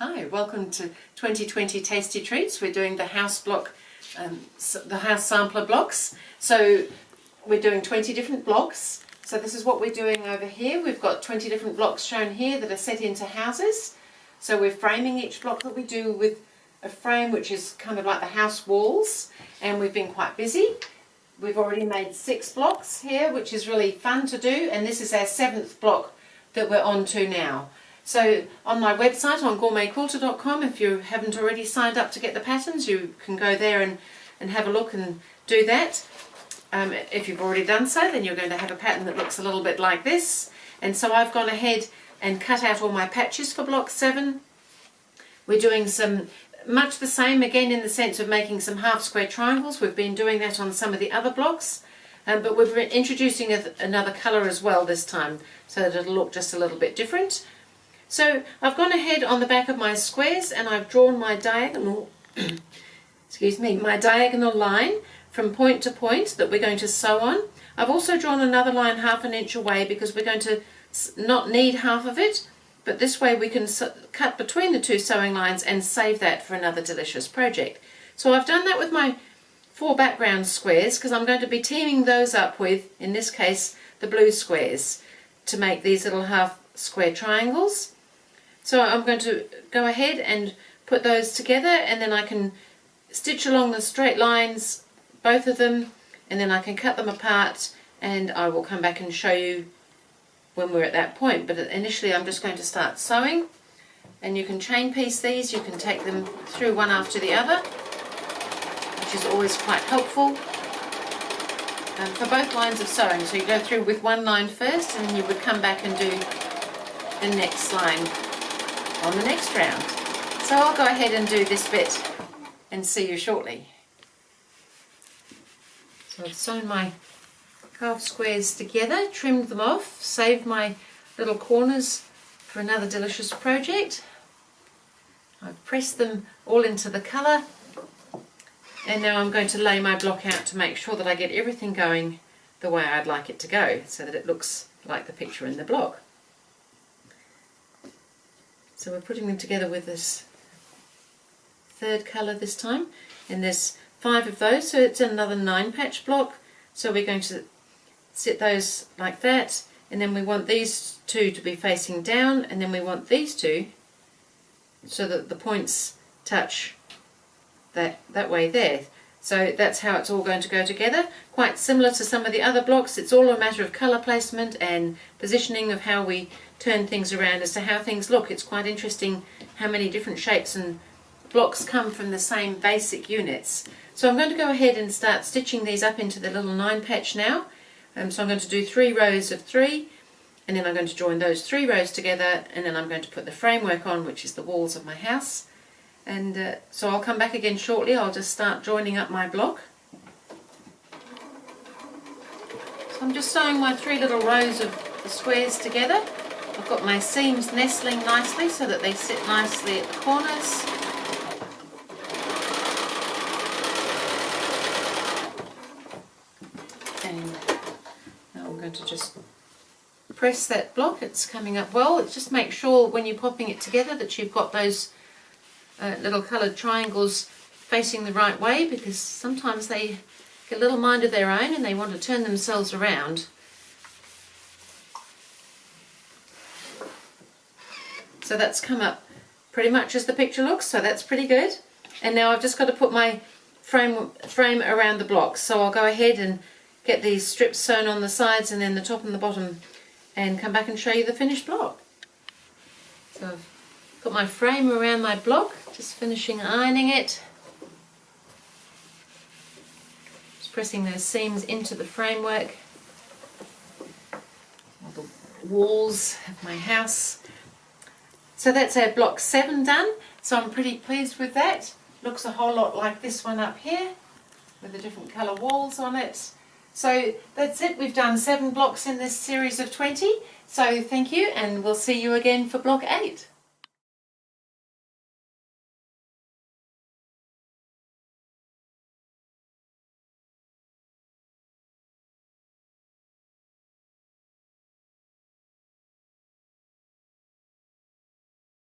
Hi, welcome to 2020 Tasty Treats. We're doing the house block, the house sampler blocks. So we're doing 20 different blocks. So this is what we're doing over here. We've got 20 different blocks shown here that are set into houses. So we're framing each block that we do with a frame which is kind of like the house walls, and we've been quite busy. We've already made 6 blocks here, which is really fun to do, and this is our 7th block that we're on to now. So on my website on GourmetQuilter.com, if you haven't already signed up to get the patterns, you can go there and have a look and do that. If you've already done so, then you're going to have a pattern that looks a little bit like this. And so I've gone ahead and cut out all my patches for block 7. We're doing some much the same again in the sense of making some half square triangles. We've been doing that on some of the other blocks, but we're introducing another colour as well this time, so that it'll look just a little bit different. So I've gone ahead on the back of my squares and I've drawn my diagonal my diagonal line from point to point that we're going to sew on. I've also drawn another line ½ an inch away because we're going to not need half of it, but this way we can cut between the 2 sewing lines and save that for another delicious project. So I've done that with my 4 background squares because I'm going to be teaming those up with, in this case, the blue squares to make these little half square triangles. So I'm going to go ahead and put those together, and then I can stitch along the straight lines, both of them, and then I can cut them apart, and I will come back and show you when we're at that point. But initially I'm just going to start sewing, and you can chain piece these, you can take them through one after the other, which is always quite helpful for both lines of sewing. So you go through with one line first, and then you would come back and do the next line on the next round. So I'll go ahead and do this bit and see you shortly. So I've sewn my half squares together, trimmed them off, saved my little corners for another delicious project. I've pressed them all into the colour, and now I'm going to lay my block out to make sure that I get everything going the way I'd like it to go, so that it looks like the picture in the block. So we're putting them together with this 3rd colour this time, and there's 5 of those, so it's another 9 patch block. So we're going to set those like that, and then we want these 2 to be facing down, and then we want these 2 so that the points touch that way there. So that's how it's all going to go together. Quite similar to some of the other blocks, it's all a matter of colour placement and positioning of how we turn things around as to how things look. It's quite interesting how many different shapes and blocks come from the same basic units. So I'm going to go ahead and start stitching these up into the little 9 patch now. So I'm going to do 3 rows of 3, and then I'm going to join those 3 rows together, and then I'm going to put the framework on, which is the walls of my house. And so I'll come back again shortly. I'll just start joining up my block. So I'm just sewing my 3 little rows of the squares together. I've got my seams nestling nicely so that they sit nicely at the corners. And now I'm going to just press that block. It's coming up well. Just make sure when you're popping it together that you've got those little coloured triangles facing the right way, because sometimes they get a little mind of their own and they want to turn themselves around. So that's come up pretty much as the picture looks, so that's pretty good. And now I've just got to put my frame around the blocks. So I'll go ahead and get these strips sewn on the sides and then the top and the bottom, and come back and show you the finished block. So I've got my frame around my block, just finishing ironing it. Just pressing those seams into the framework, all the walls of my house. So that's our block 7 done. So I'm pretty pleased with that. Looks a whole lot like this one up here with the different colour walls on it. So that's it. We've done 7 blocks in this series of 20. So thank you, and we'll see you again for block 8.